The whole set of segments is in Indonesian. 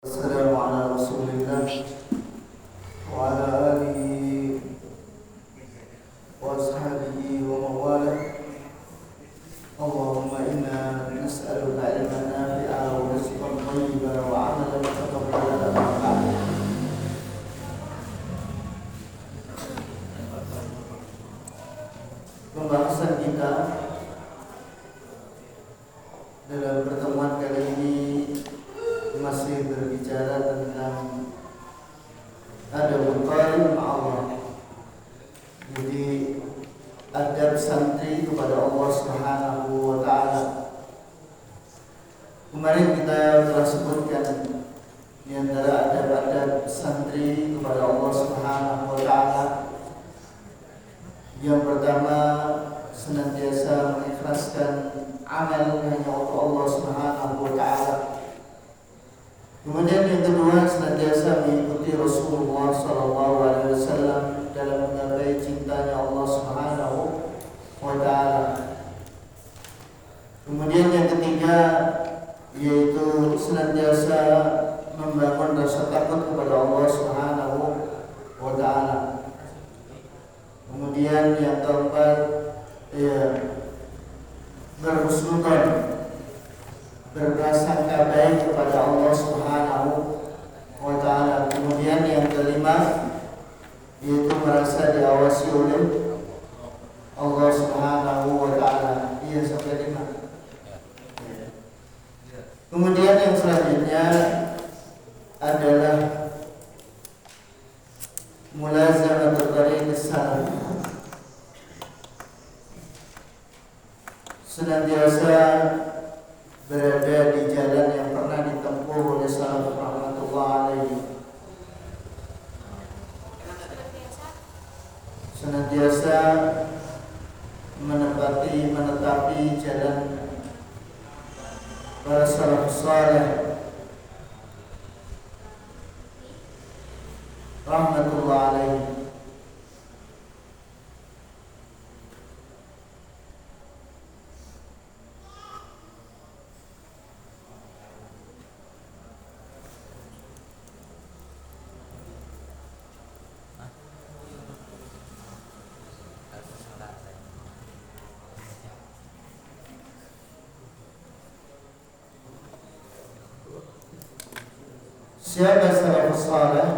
Assalamu ala rasulillah wa ala alihi wa ashabihi wa mawala. Allahumma inna nas'aluka ilman nafi'a wa rizqan thayyiban wa 'amalan mutaqabbalan amma ba'd. Pembahasan kita dalam pertemuan kali ini masih berbicara tentang adabul qari ma'allah. Jadi adab santri kepada Allah Subhanahu wa ta'ala. Kemarin kita telah sebutkan di antara adab-adab santri kepada Allah Subhanahu wa ta'ala. Yang pertama, senantiasa mengikhlaskan amal hanya untuk Allah Subhanahu wa ta'ala. Kemudian yang kedua, senantiasa mengikuti Rasulullah SAW dalam menggapai cintanya Allah Subhanahu wa ta'ala. Kemudian yang ketiga, yaitu senantiasa membangun rasa takut kepada Allah Subhanahu wa ta'ala. Kemudian yang keempat, berhusnudzon, berprasangka baik kepada Allah Subhanahu wa ta'ala. Kemudian yang kelima, yaitu merasa diawasi oleh Allah Subhanahu wa ta'ala. Iya, sampai 5. Kemudian yang selanjutnya adalah mulazamatul tariqis salaf. Senantiasa berada di jalan yang pernah ditempuh oleh salaf rahmatullah alaihi. Senantiasa menetapi jalan para salaf saleh rahmatullah alaihi. Siapa salafus saleh?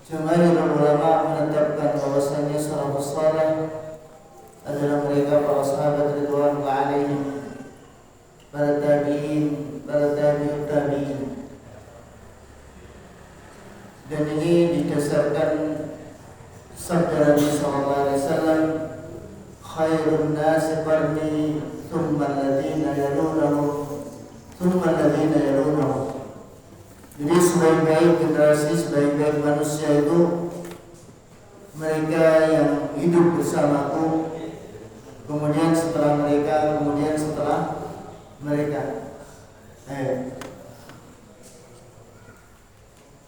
Jumhur ulama menetapkan bahwasanya salafus saleh adalah mereka para sahabat ridwanullah alaihim, para tabi'in, para tabi'ut tabi'in. Dan ini didasarkan sabda Nabi sallallahu alaihi wasallam, khairun nasi qarni thumma alladziina yalunahum thumma alladziina yalunahum. Jadi sebaik-baik generasi, sebaik-baik manusia itu mereka yang hidup bersamaku, kemudian setelah mereka, kemudian setelah mereka.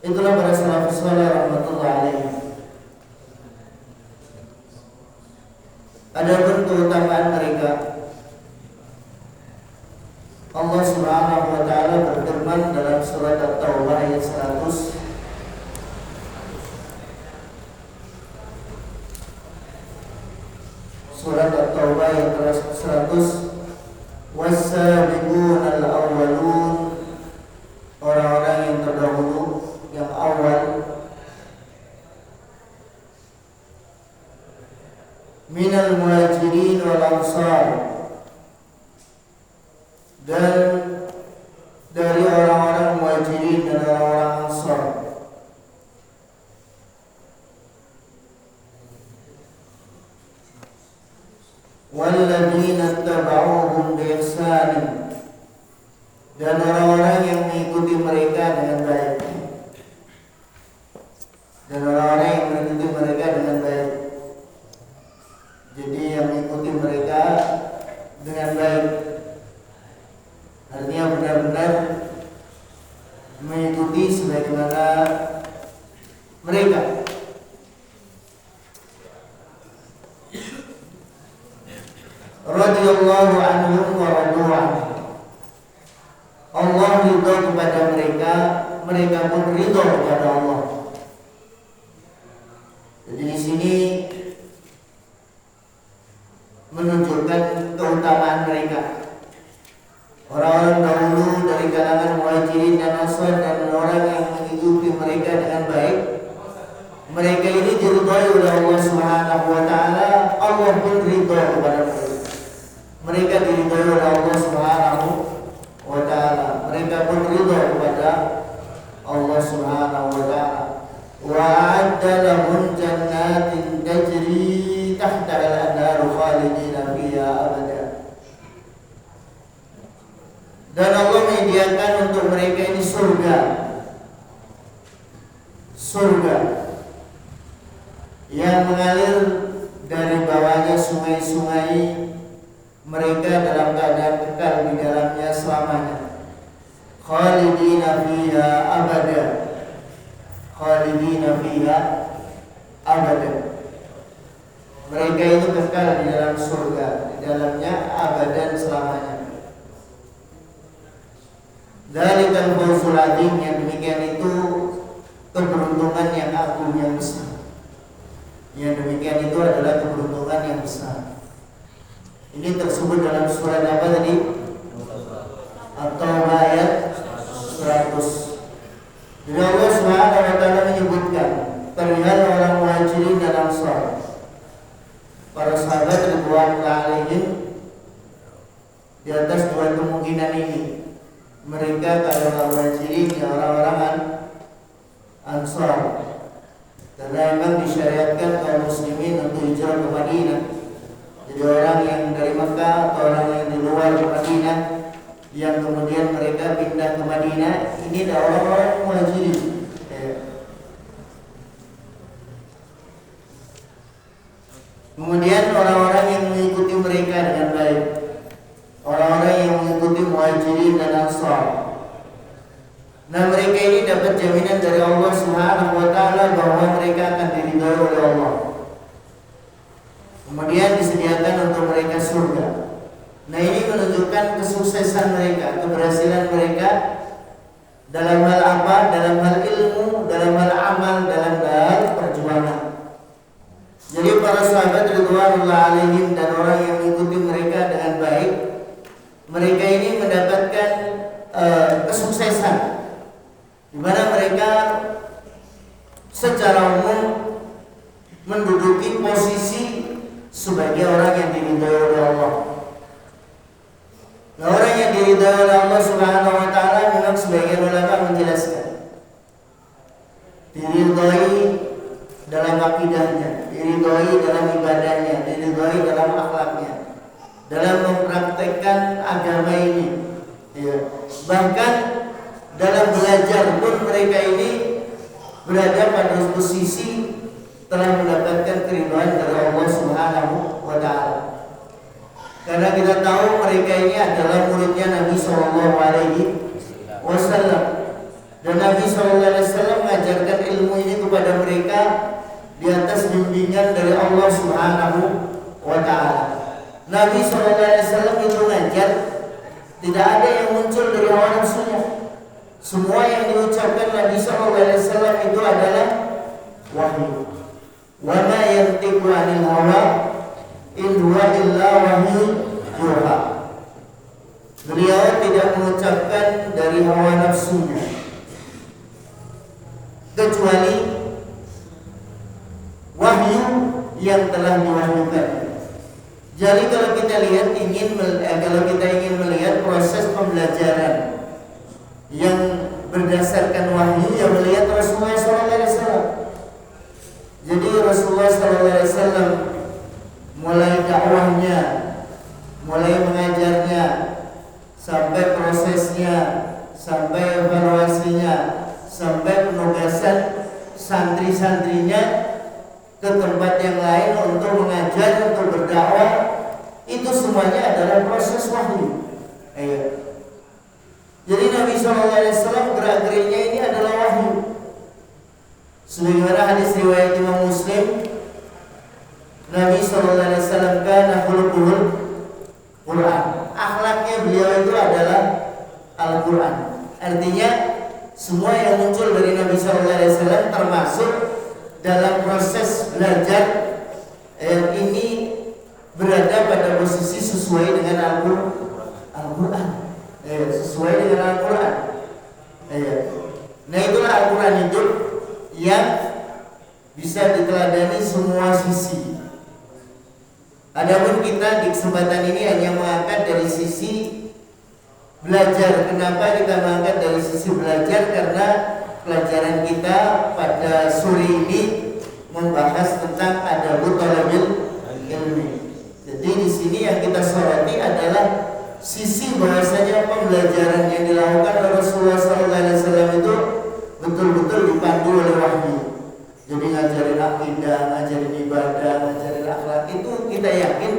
Itulah para salafus saleh rahmatullah alaihi. Adapun keutamaan mereka, Allah Subhanahu wa ta'ala berfirman dalam surat At-Taubah ayat 100. Surat At-Taubah ayat 100. Was-sabiqunal awwalun, orang-orang yang terdahulu, yang awal, minal muhajirin wal ansar, dan dari orang-orang muhajirin dan orang-orang ansar, walladzina tabauhum bi ihsan, dan orang-orang yang mengikuti mereka dengan baik, dan orang-orang yang mengikuti mereka dengan baik. Jadi yang mengikuti mereka dengan baik artinya benar-benar mengikuti sebagaimana mereka. Radhiyallahu anhum wa radu anhu. Allah ridha mereka pun ridho kepada Allah. Jadi di sini menunjukkan keutamaan mereka. Orang-orang dahulu dari kalangan Muhajirin dan Ansar dan orang yang mengikuti mereka dengan baik, mereka ini diridhai oleh Allah Subhanahu wa taala. Allah pun ridho kepada mereka. Mereka diridhai oleh Allah Subhanahu wa taala. Mereka pun ridho kepada Allah Subhanahu wa taala. Wa a'adda lahum jannatin tajri tahtaha al-anhar khalidina fiha abada. Dan Allah menyediakan untuk mereka ini surga yang mengalir dari bawahnya sungai-sungai, mereka dalam keadaan kekal di dalamnya selamanya. Khalidina fiha abada. Khalidina fiha abada. Mereka itu kekal di dalam surga, di dalamnya abadan selamanya. Dari al-fawzul azim, yang demikian itu keberuntungan yang agung, yang besar. Yang demikian itu adalah keberuntungan yang besar. Ini tersebut dalam surat apa tadi? At-Taubah ayat 100. Jadi Allah Subhanahu wa taala menyebutkan perihal orang Muhajirin dan Ansar, para sahabat ridwanullah alaihim, di atas dua kemungkinan ini. Mereka kalau Muhajirin ya orang-orang Ansar, karena memang disyariatkan kaum muslimin untuk hijrah ke Madinah. Jadi orang yang dari Mekah atau orang yang di luar Madinah yang kemudian mereka pindah ke Madinah, ini adalah orang-orang Muhajirin. Kemudian orang-orang yang mengikuti mereka dengan baik, orang-orang yang mengikuti Muhajirin dan Ansar. Nah, mereka ini dapat jaminan dari Allah Subhanahu wa taala bahwa mereka akan diridhai oleh Allah. Kemudian disediakan untuk mereka surga. Nah, ini menunjukkan kesuksesan mereka, keberhasilan mereka dalam hal apa? Dalam hal ilmu, dalam hal amal, dalam hal perjuangan. Jadi para sahabat ridwanullah alaihim dan orang yang mengikuti mereka dengan baik, mereka ini mendapatkan kesuksesan, di mana mereka secara umum menduduki posisi sebagai orang yang diridhai oleh Allah. Nah, orang yang diridhai oleh Allah Subhanahu wa taala, memang sebagian ulama menjelaskan, diridhai dalam akidahnya, diridhai dalam ibadahnya, diridhai dalam akhlaknya, dalam mempraktekkan agama ini. Ya. Bahkan dalam belajar pun mereka ini berada pada posisi telah mendapatkan keridhaan dari Allah Subhanahu wa taala. Karena kita tahu mereka ini adalah muridnya Nabi sallallahu alaihi wasallam. Dan Nabi sallallahu alaihi wasallam mengajarkan ilmu ini kepada mereka di atas bimbingan dari Allah Subhanahu wa taala. Nabi sallallahu alaihi wasallam itu mengajar, tidak ada yang muncul dari hawa nafsunya. Semua yang diucapkan Nabi sallallahu alaihi wasallam itu adalah wahyu. Wa ma yantiqu 'anil hawa in huwa illa wahyu yuha. Beliau tidak mengucapkan dari hawa nafsunya, kecuali wahyu yang telah diwahyukan. Jadi kalau kita lihat kalau kita ingin melihat proses pembelajaran yang berdasarkan wahyu, yang melihat Rasulullah SAW. Jadi Rasulullah SAW mulai dakwahnya, mulai mengajarnya, sampai prosesnya, sampai evaluasinya, sampai penugasan santri-santrinya ke tempat yang lain untuk mengajar, untuk berdakwah, itu semuanya adalah proses wahyu. Jadi Nabi SAW gerak-geriknya ini adalah wahyu. Sebagaimana hadis riwayat Imam Muslim, Nabi SAW kana khuluquhul Quran. Akhlaknya beliau itu adalah Al-Quran. Artinya semua yang muncul dari Nabi Sallallahu Alaihi Wasallam termasuk dalam proses belajar ini berada pada posisi sesuai dengan Al-Quran, sesuai dengan Al-Quran. Nah itulah Al-Quran itu yang bisa diteladani semua sisi. Adapun kita di kesempatan ini hanya mengangkat dari sisi belajar. Kenapa kita mengangkat dari sisi belajar? Karena pelajaran kita pada sore ini membahas tentang adabut thalabil ilmi. Jadi di sini yang kita soroti adalah sisi bahwasanya pembelajaran yang dilakukan oleh Rasulullah SAW itu betul-betul dipandu oleh wahyu. Jadi ngajarin akidah, ngajarin ibadah, ngajarin akhlak itu kita yakin,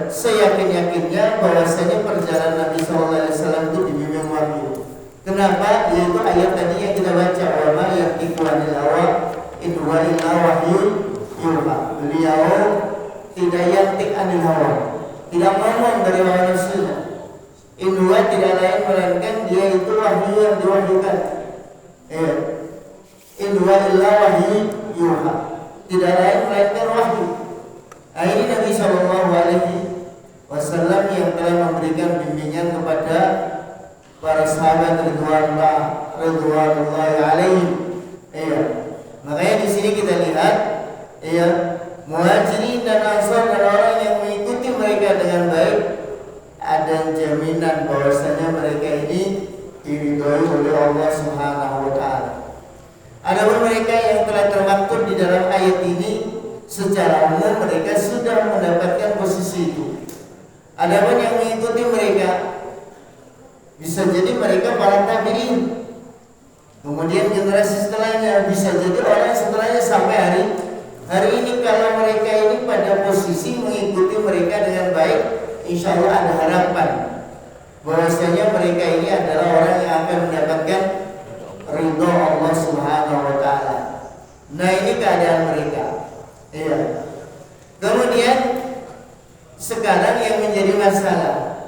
seyakin-yakinnya bahwasanya perjalanan Nabi SAW itu dibimbing wahyu. Kenapa? Yaitu ayat tadi yang kita baca, wa ma yantiqu anil hawa in huwa illa wahyun yuha. Beliau tidak yantik anil hawa, tidak ngomong dari hawa nafsunya. In huwa tidak lain melainkan dia itu wahyu yang diwahyukan. In huwa illa wahyun yuha, tidak lain melainkan wahyu. Ini Nabi Shallallahu Alaihi Wasallam yang telah memberikan bimbingan kepada para sahabat ridwanullahi alaihim. Makanya di sini kita lihat, muhajirin dan ansar dan orang yang mengikuti mereka dengan baik, ada jaminan bahwasanya mereka ini diridhoi oleh Allah Subhanahu wa taala. Adapun mereka yang telah termaktub di dalam ayat ini, secara umum mereka sudah mendapatkan posisi itu. Adapun yang mengikuti mereka, bisa jadi mereka para tabi'in, kemudian generasi setelahnya, bisa jadi orang setelahnya sampai hari ini. Kalau mereka ini pada posisi mengikuti mereka dengan baik, insya Allah ada harapan bahwasanya mereka ini adalah orang yang akan mendapatkan ridho Allah Subhanahu wa taala. Nah ini keadaan mereka. Kemudian sekarang yang menjadi masalah,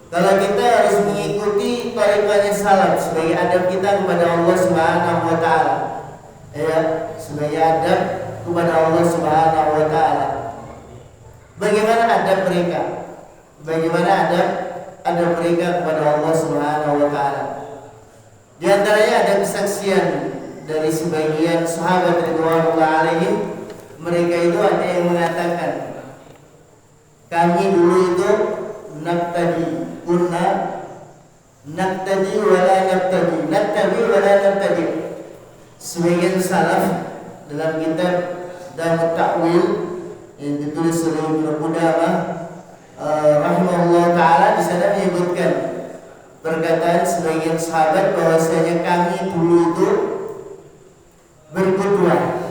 kalau kita harus mengikuti tariqahnya salaf sebagai adab kita kepada Allah Subhanahu wa taala, sebagai adab kepada Allah Subhanahu wa taala. Bagaimana adab mereka? Bagaimana adab mereka kepada Allah Subhanahu wa taala? Di antaranya ada kesaksian dari sebagian sahabat ridwanullah alaihim. Mereka itu ada yang mengatakan, kami dulu itu kunna naktadi wala nabtadi. Sebagian salaf dalam kitab Damut Ta'wil yang ditulis oleh Ibnu Qudamah rahimahullah taala, di sana menyebutkan perkataan sebagian sahabat bahwasanya kami dulu itu berqudwah,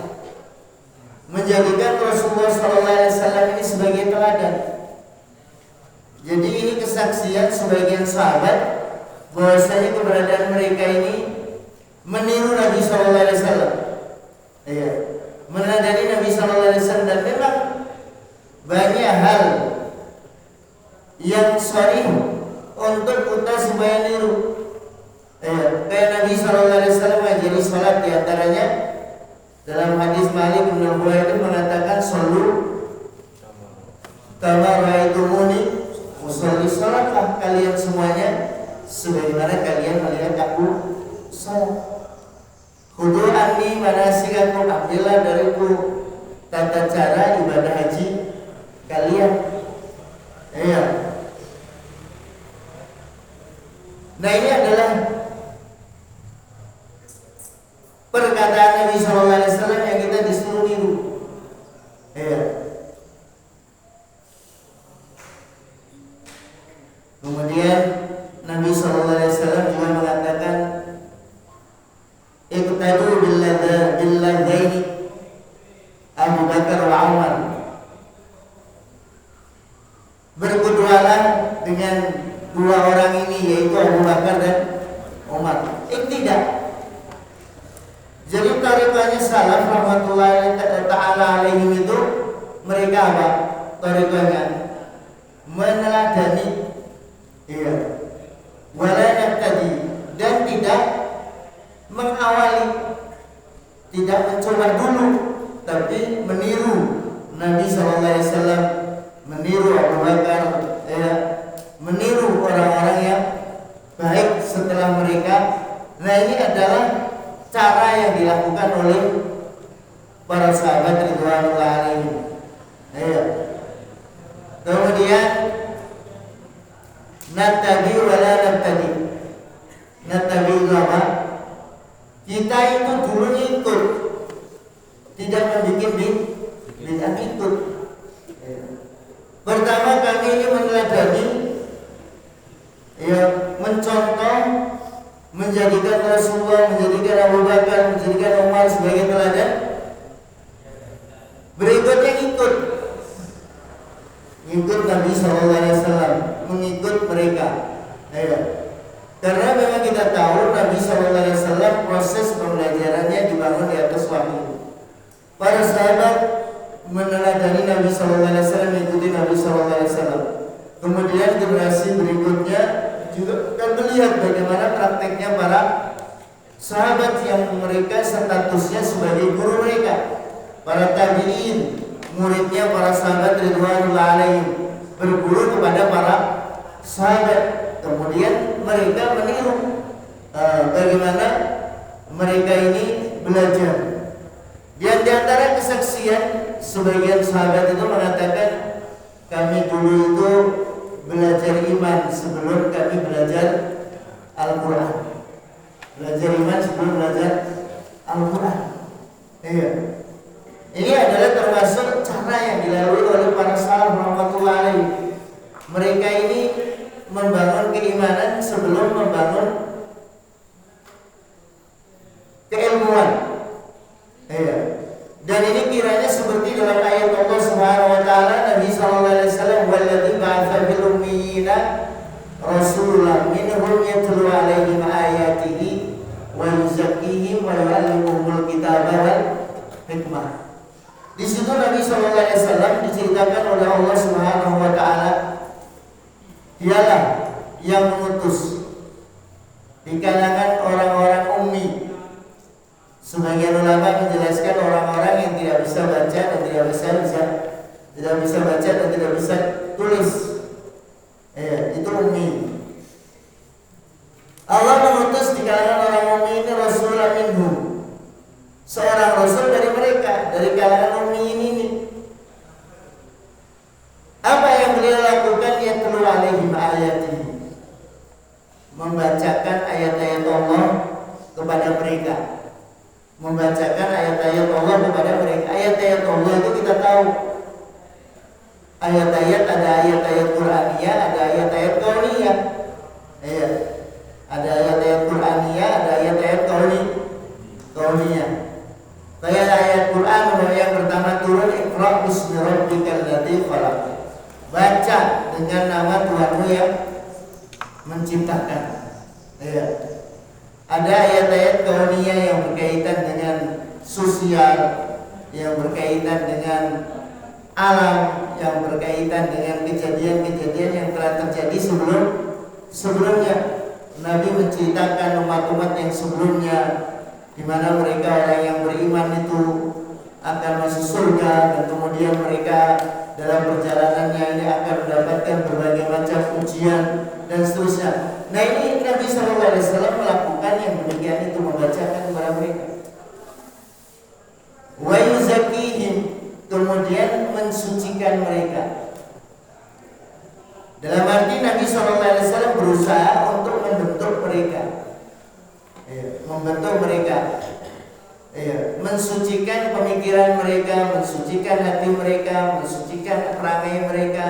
menjadikan Rasulullah SAW ini sebagai teladan. Jadi ini kesaksian sebagian sahabat bahwasanya keberadaan mereka ini meniru Nabi SAW, meneladani Nabi SAW, dan memang banyak hal yang sharih untuk kita supaya niru. Kayak Nabi SAW ngajari salat, diantaranya dalam hadis Malik bin Huwairits mengatakan, "Shallu kama ra'aitumuni usolli." Salatlah kalian semuanya sebagaimana kalian melihat aku salat. Khudu anni manasikakum, ambillah dariku tata cara ibadah haji kalian. Nah ini adalah perkataan Nabi SAW yang kita disuruh niru. Kemudian Nabi SAW juga mengatakan, iqtadu billadzaini Abu Bakar wa Umar. Berkudualah dengan dua orang ini, yaitu Abu Bakar dan Umar. Tidak. Jadi tariqahnya salaf rahmatullahi ta'ala alaihim itu, mereka apa? Tariqahnya meneladani, wala nabtadi, dan tidak baik setelah mereka. Nah, ini adalah cara yang dilakukan oleh para sahabat ridwanullah alaihim. Ayo. Kemudian natabi wala nabtadi. Natabi itu apa? Kita itu dulu ikut, tidak membuat bid'ah ikut. Pertama kami ini meneladani, ya, mencontoh, menjadikan Rasulullah, menjadikan Abu Bakar, menjadikan Umar sebagai teladan. Berikutnya ikut Nabi SAW, mengikut mereka. Ayo. Karena memang kita tahu Nabi SAW proses pembelajarannya dibangun di atas wahyu. Para sahabat meneladani Nabi SAW, mengikuti Nabi SAW. Kemudian generasi berikutnya juga akan melihat bagaimana prakteknya para sahabat yang mereka statusnya sebagai guru mereka. Para tabi'in, muridnya para sahabat ridwanullah alaihim, berguru kepada para sahabat. Kemudian mereka meniru bagaimana mereka ini belajar. Di antara kesaksian sebagian sahabat itu mengatakan, kami dulu itu belajar iman sebelum kami belajar Al-Quran. Belajar iman sebelum belajar Al-Quran. Iya. Ini adalah termasuk cara yang dilalui oleh para salaf rahmatullahi alaihim. Mereka ini membangun keimanan sebelum membangun keilmuan. Iya. Dan ini kiranya seperti dalam ayat Allah Subhanahu wa taala, Nabi sallallahu alaihi wasallam, "Walladzi ba'atsa bil ummiyina rasulan minhum yatlu 'alaihim ayatihi wa yuzakkihim wa yu'allimuhumul kitaba wal hikmah." Di situ Nabi sallallahu alaihi wasallam diceritakan oleh Allah Subhanahu wa taala, dialah yang mengutus di kalangan orang-orang ummi. Sebagian ulama menjelaskan orang-orang yang tidak bisa baca dan tidak bisa baca dan tidak bisa tulis. Itu ummi. Allah mengutus di kalangan orang ummi ini rasulan minhum, seorang rasul dari mereka, dari kalangan ummi ini. Apa yang beliau lakukan? Yatlu 'alaihim ayatihi, membacakan ayat-ayat Allah kepada mereka. Membacakan ayat-ayat Allah kepada mereka. Ayat-ayat Allah itu kita tahu. Ayat-ayat, ada ayat-ayat Qur'aniyah, ada ayat-ayat kauniyah. Ada ayat-ayat Qur'aniyah, ada ayat-ayat kauniyah. Kayak ayat Qur'an yang pertama turun, Iqra' bismi rabbikal ladzi khalaq. Baca dengan nama Tuhanmu yang menciptakan. Ada ayat-ayat kauniyah yang berkaitan dengan sosial, yang berkaitan dengan alam, yang berkaitan dengan kejadian-kejadian yang telah terjadi sebelumnya. Nabi menceritakan umat-umat yang sebelumnya, di mana mereka orang yang beriman itu akan masuk surga, dan kemudian mereka dalam perjalanannya ini akan mendapatkan berbagai macam ujian dan seterusnya. Nah, ini Nabi SAW melakukan yang demikian itu, membacakan kepada mereka. Wa yuzakkihim, kemudian mensucikan mereka. Dalam arti Nabi SAW berusaha untuk membentuk mereka, mensucikan pemikiran mereka, mensucikan hati mereka, mensucikan perangai mereka,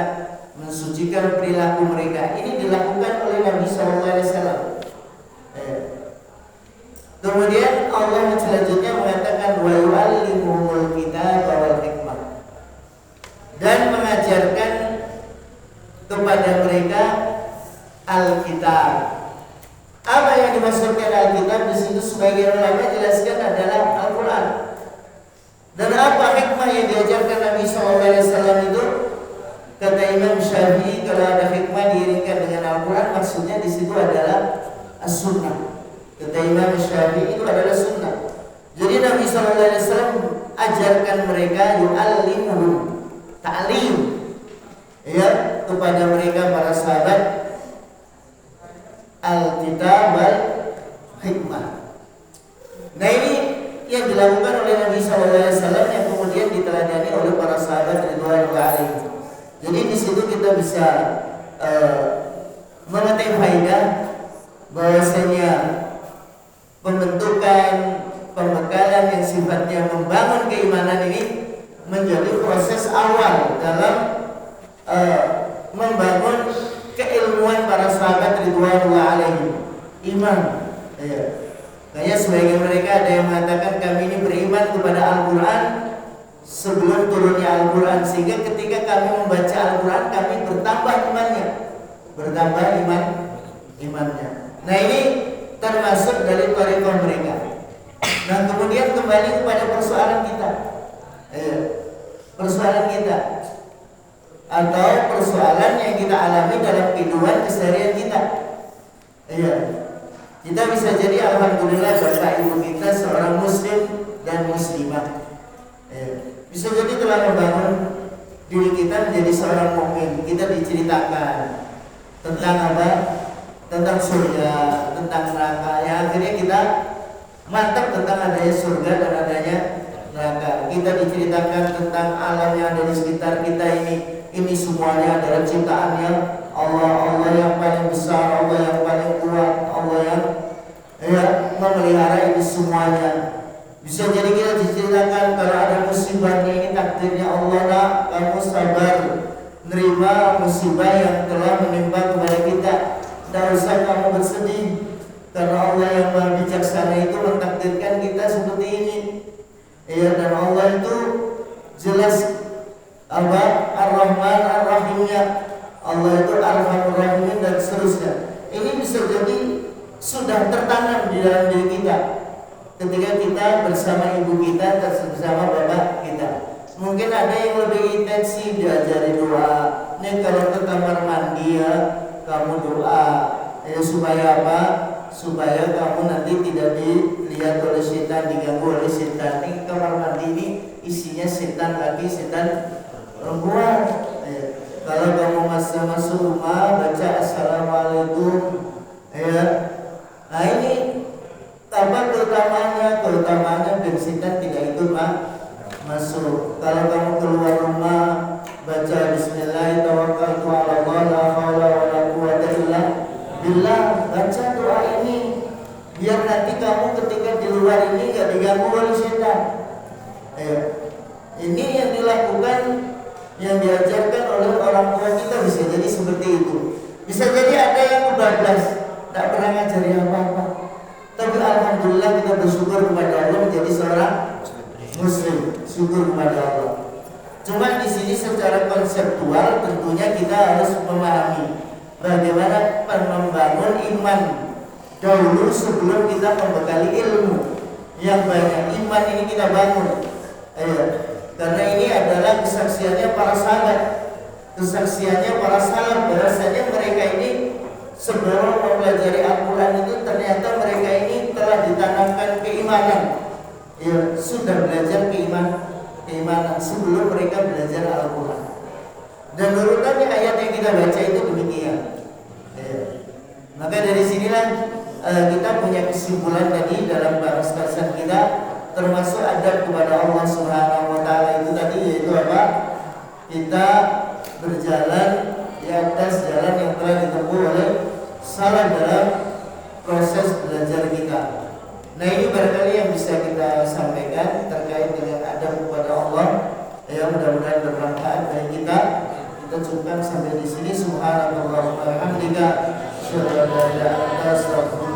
mensucikan perilaku mereka. Ini dilakukan oleh Nabi SAW. Kemudian Allah selanjutnya mengatakan, wa yu'allimuhumul kitaba wal hikmah, dan mengajarkan kepada mereka Alkitab. Apa yang dimaksudkan Alkitab di situ sebagian ulama jelaskan adalah Al-Quran. Dan apa hikmah yang diajarkan Nabi SAW itu? Kata Imam Syafi'i, kalau ada hikmah diiringkan dengan Al-Quran, maksudnya di situ adalah As-Sunnah. Kata Imam Syafi'i, itu adalah Sunnah. Jadi Nabi SAW ajarkan mereka, yu'allimuhum, ta'lim, kepada mereka para sahabat, Alkitab wal hikmah. Nah ini yang dilakukan oleh Nabi SAW yang kemudian diteladani oleh para sahabat ridwanullah alaihim. Jadi di situ kita bisa memetik faedah bahwasanya pembentukan pembekalan yang sifatnya membangun keimanan ini menjadi proses awal dalam membangun keilmuan para sahabat ridwanullah alaihim. Iman, ya. Kayak sebagian mereka ada yang mengatakan kami ini beriman kepada Al-Quran sebelum turunnya Al-Quran, sehingga ketika kami membaca Al-Quran kami bertambah imannya, imannya. Nah ini termasuk dari thariqah mereka. Nah kemudian kembali kepada persoalan kita, atau persoalan yang kita alami dalam kehidupan keseharian kita. Kita bisa jadi alhamdulillah bapak ibu kita seorang muslim dan muslimah. Bisa jadi telah membangun diri kita menjadi seorang mukmin. Kita diceritakan tentang apa? Tentang surga, tentang neraka. Yang akhirnya kita mantap tentang adanya surga dan adanya neraka. Kita diceritakan tentang alam yang ada di sekitar kita ini. Ini semuanya adalah ciptaannya Allah. Allah yang paling besar, Allah yang paling kuat, Allah yang memelihara ini semuanya. Bisa jadi kita diceritakan kalau ada musibah ini takdirnya Allah, nak kamu sabar nerima musibah yang telah menimpa kepada kita. Tidak usah kamu bersedih, karena Allah yang maha bijaksana itu mentakdirkan kita seperti ini. Dan Allah itu jelas Ar-Rahman Ar-Rahimnya. Allah itu Ar-Rahman Ar-Rahimin dan seterusnya. Ini bisa jadi sudah tertanam di dalam diri kita ketika kita bersama ibu kita, bersama bapak kita. Mungkin ada yang lebih intensif diajari doa. Nih kalau ke kamar mandi ya, kamu doa supaya apa? Supaya kamu nanti tidak dilihat oleh setan, diganggu oleh setan. Ini kamar mandi ini isinya setan laki, setan perempuan. Kalau kamu masuk rumah baca assalamualaikum. Nah ini apa keutamaannya dan setan tidak ikut masuk. Kalau kamu keluar rumah baca bismillahirrahmanirrahim, la haula wala quwwata illa billah. Baca doa ini biar nanti kamu ketika di luar ini enggak diganggu oleh setan. Ini yang dilakukan, yang diajarkan oleh orang tua kita. Bisa jadi seperti itu. Bisa jadi ada yang kebablas, tak pernah ngajari apa-apa. Tapi alhamdulillah kita bersyukur kepada Allah menjadi seorang muslim, syukur kepada Allah. Cuma di sini secara konseptual tentunya kita harus memahami bagaimana membangun iman dahulu sebelum kita membekali ilmu yang banyak. Iman ini kita bangun, karena ini adalah kesaksiannya para sahabat, kesaksiannya para salaf, bahwasanya mereka ini sebelum mempelajari Al-Quran itu ternyata mereka ini telah ditanamkan keimanan. Sudah belajar keimanan sebelum mereka belajar Al-Quran. Dan urutannya ayat yang kita baca itu demikian. Maka dari sinilah kita punya kesimpulan tadi dalam bahas kajian kita, termasuk adab kepada Allah Subhanahu wa taala itu tadi, yaitu apa? Kita berjalan di atas jalan yang telah ditempuh oleh salaf dalam proses belajar kita. Nah ini barangkali yang bisa kita sampaikan terkait dengan adab kepada Allah. Mudah-mudahan bermanfaat bagi kita. Kita cukupkan sampai di sini. Subhanallah wa bihamdika, asyhadu an la ilaha illa anta, astaghfiruka